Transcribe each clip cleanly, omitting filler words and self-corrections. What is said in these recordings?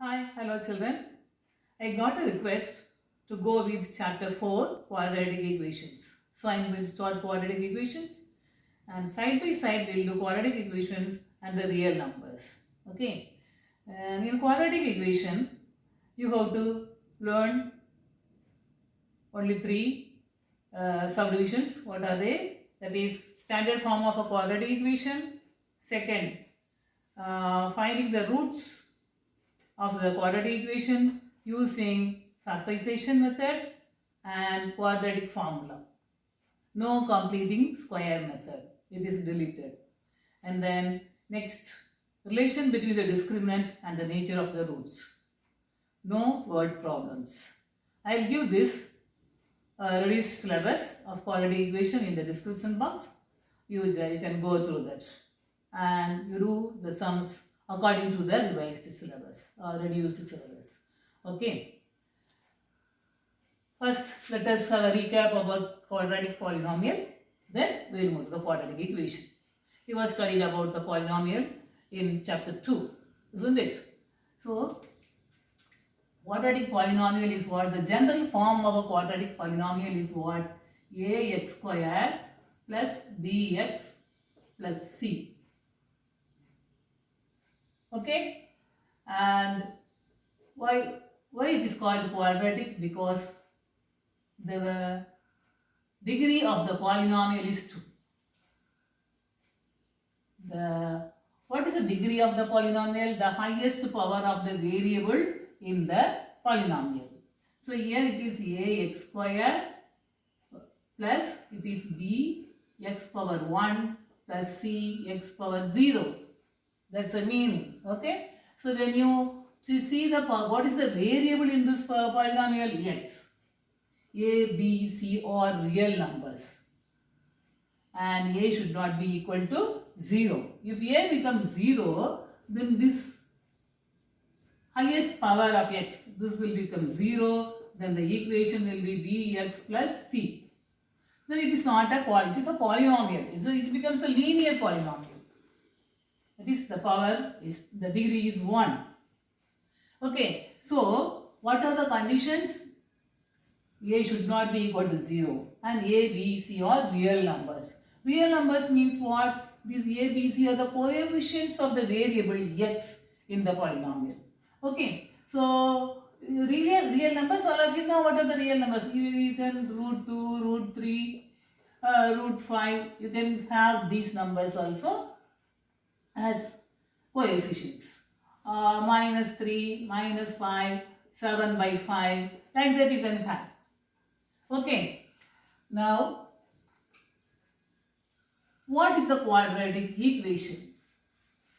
Hi, hello children. I got a request to go with chapter 4 quadratic equations. So I am going to start quadratic equations and side by side we will do quadratic equations and the real numbers. Okay. And in quadratic equation you have to learn only three subdivisions. What are they? That is standard form of a quadratic equation. Second, finding the roots of the quadratic equation using factorization method and quadratic formula. No completing square method. It is deleted. And then next, relation between the discriminant and the nature of the roots. No word problems. I'll give this reduced syllabus of quadratic equation in the description box. You can go through that and you do the sums according to the revised syllabus or reduced syllabus. Okay. First, let us have a recap about quadratic polynomial. Then we will move to the quadratic equation. You have studied about the polynomial in chapter 2, isn't it? So, quadratic polynomial is what? The general form of a quadratic polynomial is what? Ax square plus bx plus c. Okay? And why it is called quadratic? Because the degree of the polynomial is 2. What is the degree of the polynomial? The highest power of the variable in the polynomial. So here it is ax square plus it is b x power 1 plus c x power 0. That's the meaning. Okay. So when you see the what is the variable in this polynomial? X. A, B, C are real numbers. And a should not be equal to 0. If a becomes 0, then this highest power of x, this will become 0, then the equation will be bx plus c. Then it is not a quad, it is a polynomial. So it becomes a linear polynomial. That is the power is, the degree is 1. Okay, so what are the conditions? A should not be equal to 0 and A, B, C are real numbers. Real numbers means what? These A, B, C are the coefficients of the variable x in the polynomial. Okay, so real numbers, all of you know what are the real numbers. You can root 2, root 3, root 5, you can have these numbers also as coefficients. Minus 3, minus 5, 7 by 5, like that you can have. Okay, now what is the quadratic equation?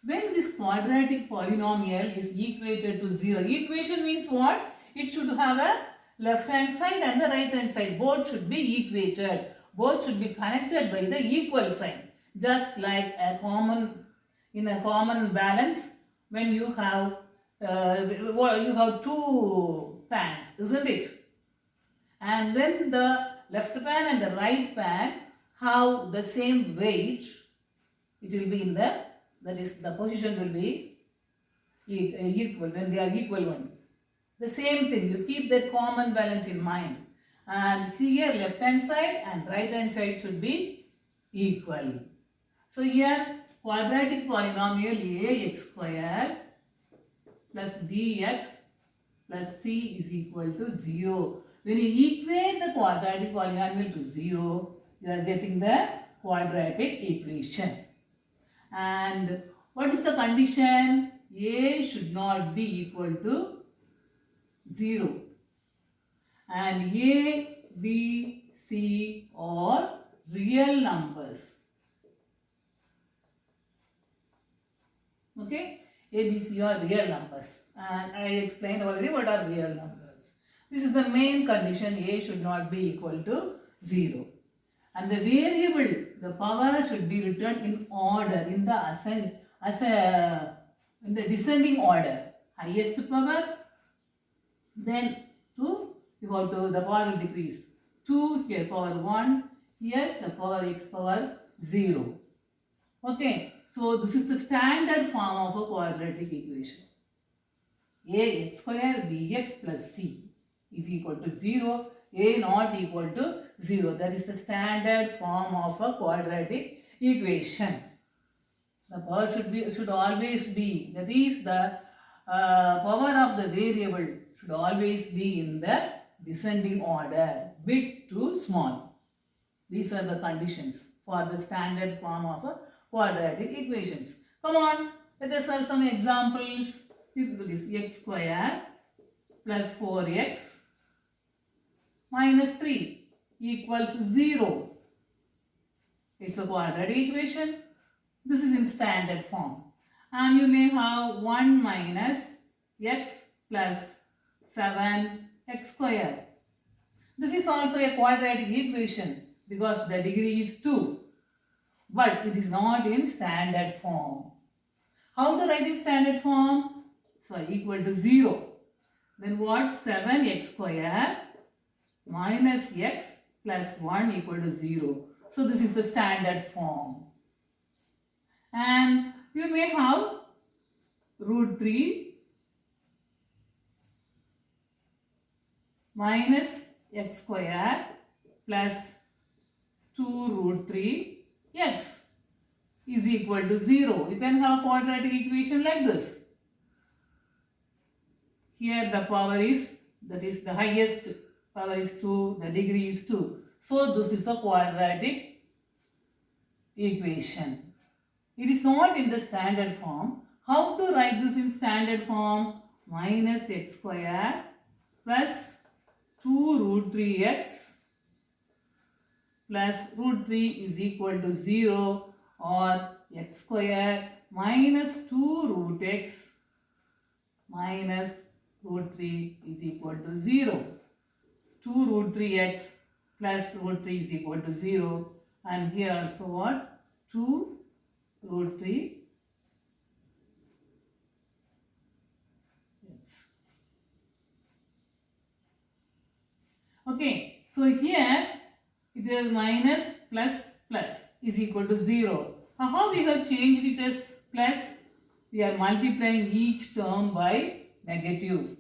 When this quadratic polynomial is equated to 0, equation means what? It should have a left hand side and the right hand side. Both should be equated. Both should be connected by the equal sign. Just like in a common balance, when you have two pans, isn't it? And when the left pan and the right pan have the same weight, it will be in the, that is the position will be equal, when they are equal one. The same thing, you keep that common balance in mind. And see here, left hand side and right hand side should be equal. So here, quadratic polynomial ax square plus bx plus c is equal to 0. When you equate the quadratic polynomial to 0, you are getting the quadratic equation. And what is the condition? A should not be equal to 0. And A, B, C are real numbers. Okay? A, B, C are real numbers. And I explained already what are real numbers. This is the main condition. A should not be equal to 0. And the variable, the power should be written in order, in the in the descending order. Highest power, then 2, you have to, the power will decrease. 2 here power 1, here the power x power 0. Okay, so this is the standard form of a quadratic equation. ax square bx plus c is equal to 0, a not equal to 0. That is the standard form of a quadratic equation. The power should always be, that is the power of the variable should always be in the descending order, big to small. These are the conditions for the standard form of a quadratic equations. Come on, let us have some examples. This x square plus 4x minus 3 equals 0. It's a quadratic equation. This is in standard form. And you may have 1 minus x plus 7x square. This is also a quadratic equation because the degree is 2. But it is not in standard form. How to write in standard form? So equal to 0. Then what? 7x square minus x plus 1 equal to 0. So this is the standard form. And you may have root 3 minus x square plus 2 root 3 x is equal to 0. You can have a quadratic equation like this. Here the power is, that is the highest power is 2, the degree is 2. So this is a quadratic equation. It is not in the standard form. How to write this in standard form? Minus x square plus 2 root 3x plus root 3 is equal to 0, or x square minus 2 root x minus root 3 is equal to 0. 2 root 3x plus root 3 is equal to 0. And here also what? 2 root 3 x. Okay, so here it is minus plus plus is equal to 0. How we have changed it as plus? We are multiplying each term by negative.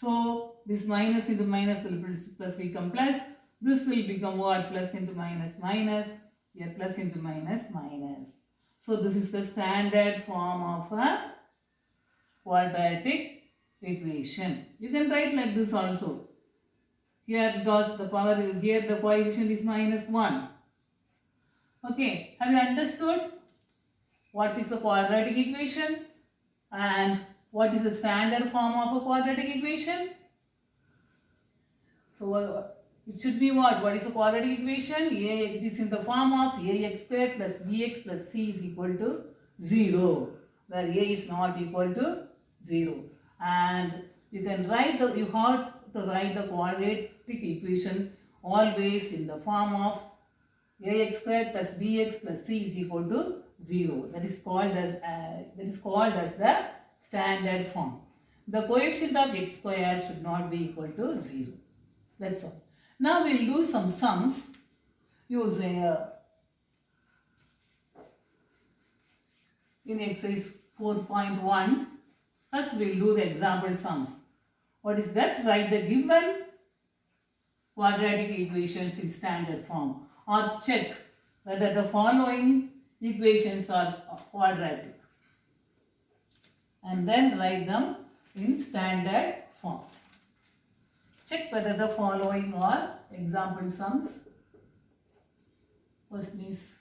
So this minus into minus will plus become plus. This will become what? Plus into minus minus. Here plus into minus minus. So this is the standard form of a quadratic equation. You can write like this also. Here because the power, here the coefficient is minus 1. Okay, have you understood what is a quadratic equation and what is the standard form of a quadratic equation? So it should be what? What is a quadratic equation? It is in the form of ax square plus bx plus c is equal to 0, where a is not equal to 0. And you can write the, you have to write the quadratic equation always in the form of ax square plus bx plus c is equal to 0. That is called as the standard form. The coefficient of x squared should not be equal to 0. That's all. Now we will do some sums using in exercise 4.1. First we will do the example sums. What is that? Write the given quadratic equations in standard form, or check whether the following equations are quadratic, and then write them in standard form. Check whether the following are example sums. First is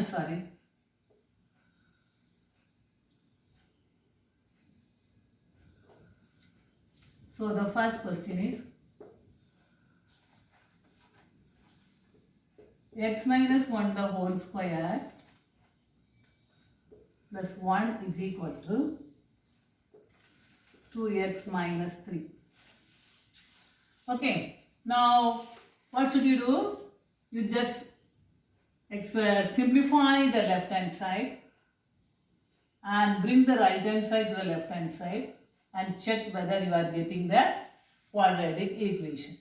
sorry. So the first question is x minus 1 the whole square plus 1 is equal to 2x minus 3. Okay, now what should you do? You just simplify the left hand side and bring the right hand side to the left hand side and check whether you are getting the quadratic equation.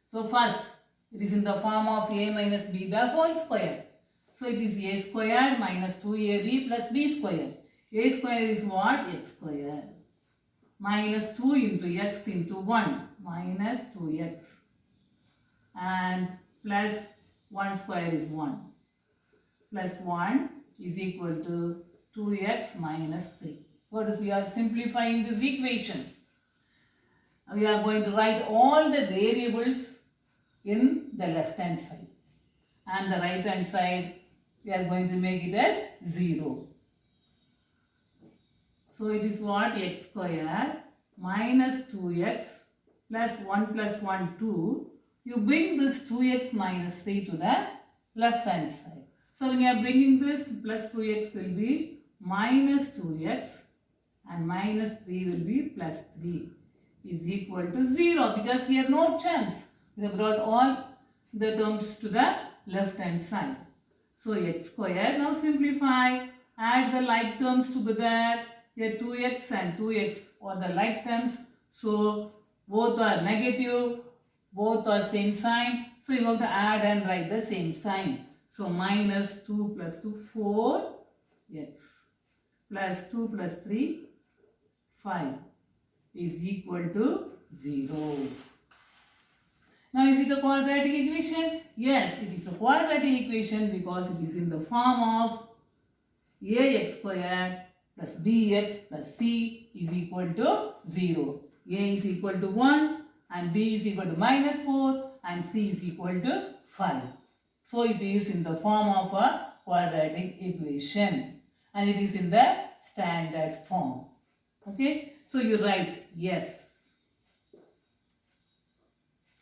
So first, it is in the form of a minus b the whole square. So it is a square minus 2ab plus b square. A square is what? X square. Minus 2 into x into 1 minus 2x. And plus 1 square is 1. Plus 1 is equal to 2x minus 3. What is, we are simplifying this equation. We are going to write all the variables in the left hand side. And the right hand side, we are going to make it as 0. So it is what? X square minus 2x plus 1, 2. You bring this 2x minus 3 to the left hand side. So when you are bringing this, plus 2x will be minus 2x and minus 3 will be plus 3 is equal to 0 because here no terms. We have brought all the terms to the left hand side. So x square, now simplify, add the like terms together. Here 2x and 2x are the like terms. So both are negative, both are same sign. So you have to add and write the same sign. So minus 2 plus 2, 4x plus 2 plus 3, 5 is equal to 0. Now is it a quadratic equation? Yes, it is a quadratic equation because it is in the form of ax squared plus bx plus c is equal to 0. A is equal to 1 and b is equal to minus 4 and c is equal to 5. So it is in the form of a quadratic equation and it is in the standard form. Okay, so you write yes.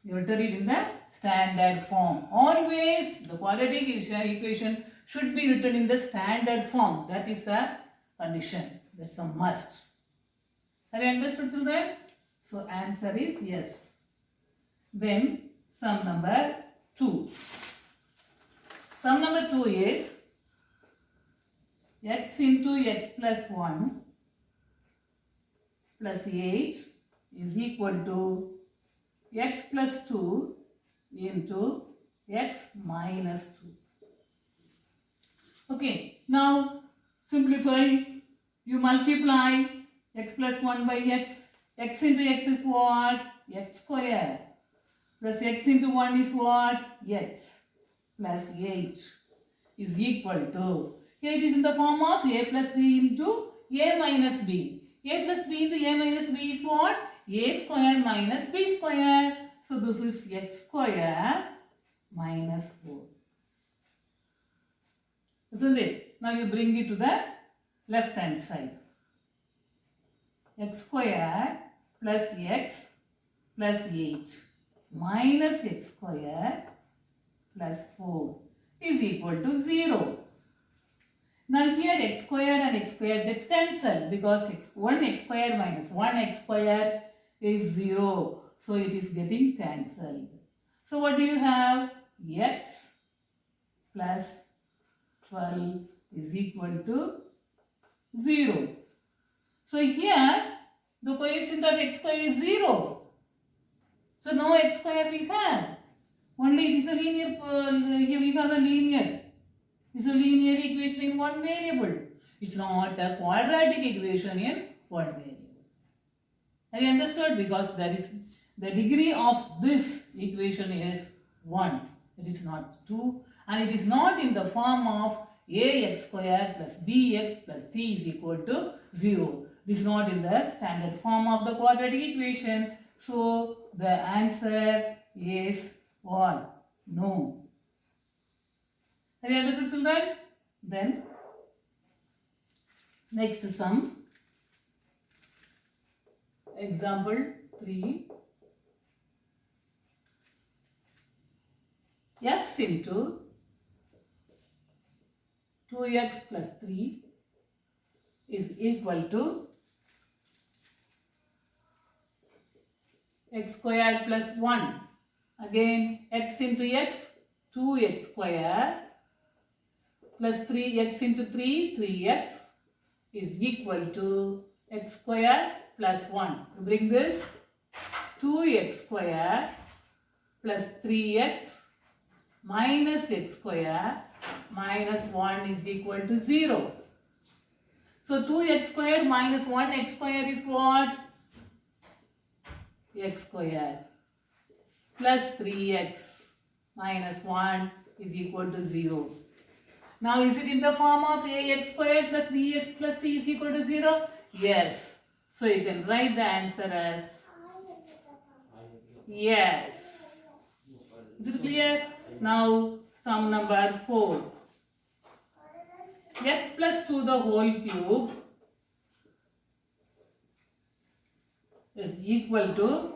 You write it in the standard form. Always the quadratic equation should be written in the standard form. That is a condition. That's a must. Have you understood, children? So answer is yes. Then sum number 2. Sum number 2 is x into x plus 1 plus 8 is equal to x plus 2 into x minus 2. Okay, now simplify. You multiply x plus 1 by x. X into x is what? X square. Plus x into 1 is what? X plus 8 is equal to. Here it is in the form of a plus b into a minus b. A plus b into a minus b is what? A square minus b square. So this is x square minus 4. Isn't it? Now you bring it to the left hand side. X square plus x plus 8 minus x square plus 4 is equal to 0. Now here x squared and x squared gets cancelled because 1x squared minus 1x squared is 0. So it is getting cancelled. So what do you have? X plus 12 is equal to 0. So here the coefficient of x square is 0. So no x square we have. Only it is a linear, here we have a linear. It's a linear equation in one variable. It's not a quadratic equation in one variable. Have you understood? Because there is the degree of this equation is 1. It is not 2. And it is not in the form of ax square plus bx plus c is equal to 0. This is not in the standard form of the quadratic equation. So the answer is what? No. Have you understood, children? Then next sum. Example 3. x into 2x plus 3 is equal to x squared plus 1. Again, x into x, 2x squared plus 3x into 3, 3x is equal to x squared plus 1. To bring this, 2x squared plus 3x minus x squared minus 1 is equal to 0. So 2x squared minus 1x squared is what? X squared plus 3x minus 1 is equal to 0. Now is it in the form of ax squared plus bx plus c is equal to 0? Yes. So you can write the answer as yes. Is it clear? Now sum number 4. X plus 2 the whole cube is equal to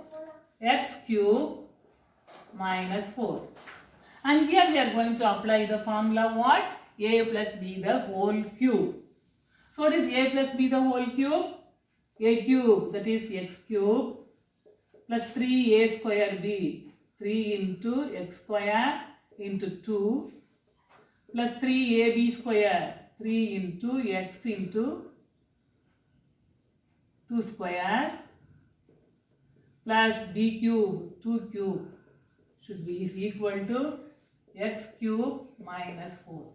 x cube minus 4. And here we are going to apply the formula what? A plus b the whole cube. So what is a plus b the whole cube? A cube, that is x cube plus 3a square b. 3 into x square into 2 plus 3ab square. 3 into x into 2 square plus b cube, 2 cube should be is equal to x cube minus 4.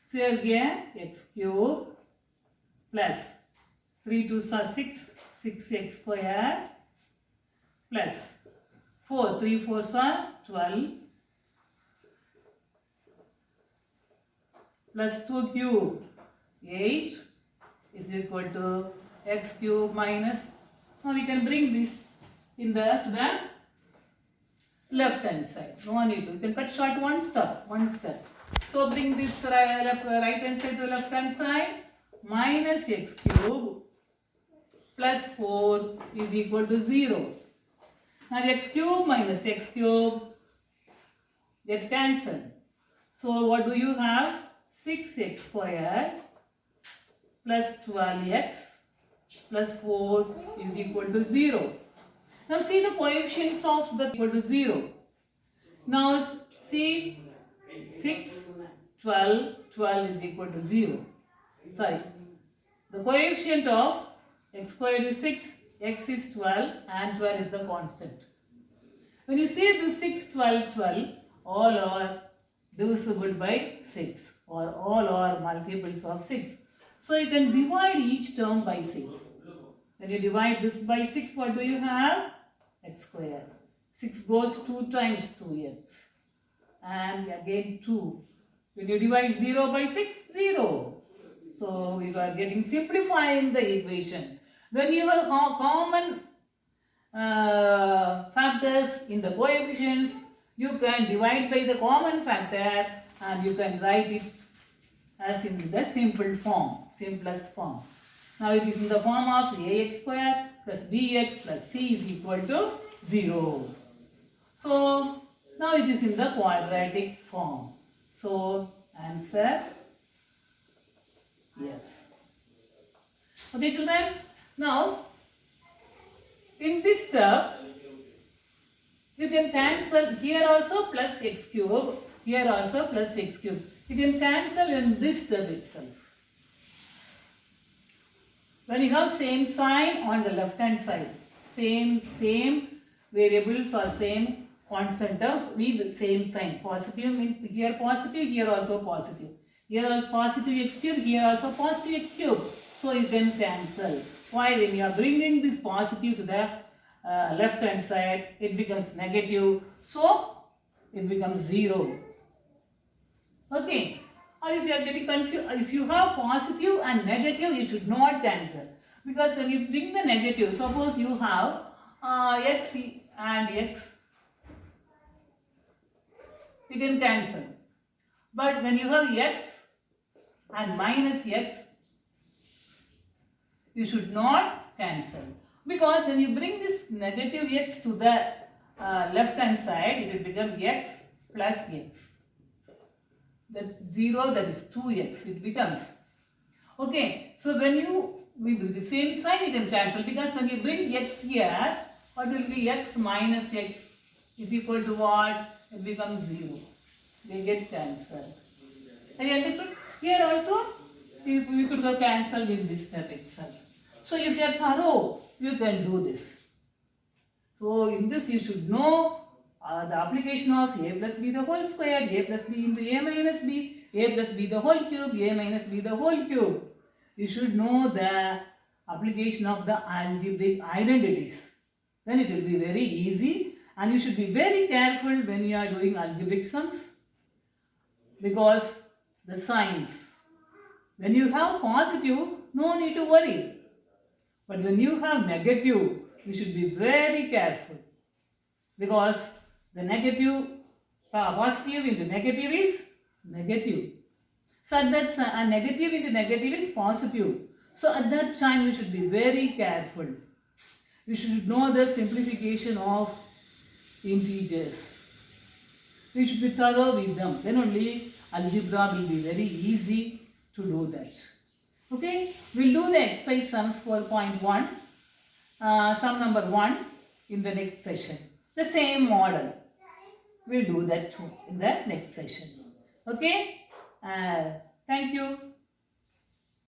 So here x cube plus 3 to 6, 6x square plus 4, 3 4 12 plus 2 cube 8 is equal to x cube minus. Now we can bring this in to the left hand side. No need to. You can cut short one step. So bring this right hand side to the left hand side. Minus x cube plus 4 is equal to 0. Now x cube minus x cube get cancelled. So what do you have? 6x squared plus 12x plus 4 is equal to 0. Now see the coefficients of the equal to 0. Now see 6, 12, 12 is equal to 0. Sorry, the coefficient of x squared is 6, x is 12 and 12 is the constant. When you see this 6, 12, 12, all are divisible by 6 or all are multiples of 6. So you can divide each term by 6. When you divide this by 6, what do you have? X squared. 6 goes 2 times 2x. And again 2. When you divide 0 by 6, 0. So we are getting simplifying the equation. When you have common factors in the coefficients, you can divide by the common factor and you can write it as in the simple form, simplest form. Now it is in the form of ax square plus bx plus c is equal to 0. So now it is in the quadratic form. So answer yes. Okay children, now in this step you can cancel here also plus x cube, here also plus x cube. You can cancel in this step itself. When you have same sign on the left hand side, same variables or same constant terms with same sign. Positive means here positive, here also positive. Here also positive x cube, here also positive x cube. So you can cancel. While when you are bringing this positive to the left hand side, it becomes negative. So it becomes 0. Okay. Or if you are getting confused, if you have positive and negative, you should not cancel. Because when you bring the negative, suppose you have x and x, you can cancel. But when you have x and minus x, you should not cancel. Because when you bring this negative x to the left hand side, it will become x plus x. That's 0, that is 2x. It becomes. Okay, so when you, with the same sign you can cancel, because when you bring x here, what will be x minus x is equal to what? It becomes 0. They get cancelled. Have you understood? Here also, we could have cancelled in this step itself. So if you are thorough, you can do this. So in this you should know the application of a plus b the whole square, a plus b into a minus b, a plus b the whole cube, a minus b the whole cube. You should know the application of the algebraic identities. Then it will be very easy, and you should be very careful when you are doing algebraic sums, because the signs, when you have positive, no need to worry. But when you have negative, you should be very careful, because the negative, positive into negative is negative. So at that time, negative into negative is positive. So at that time you should be very careful. You should know the simplification of integers. You should be thorough with them. Then only algebra will be very easy to do that. Okay, we'll do the exercise sums 4.1, sum number 1 in the next session. The same model. We'll do that too in the next session. Okay, thank you.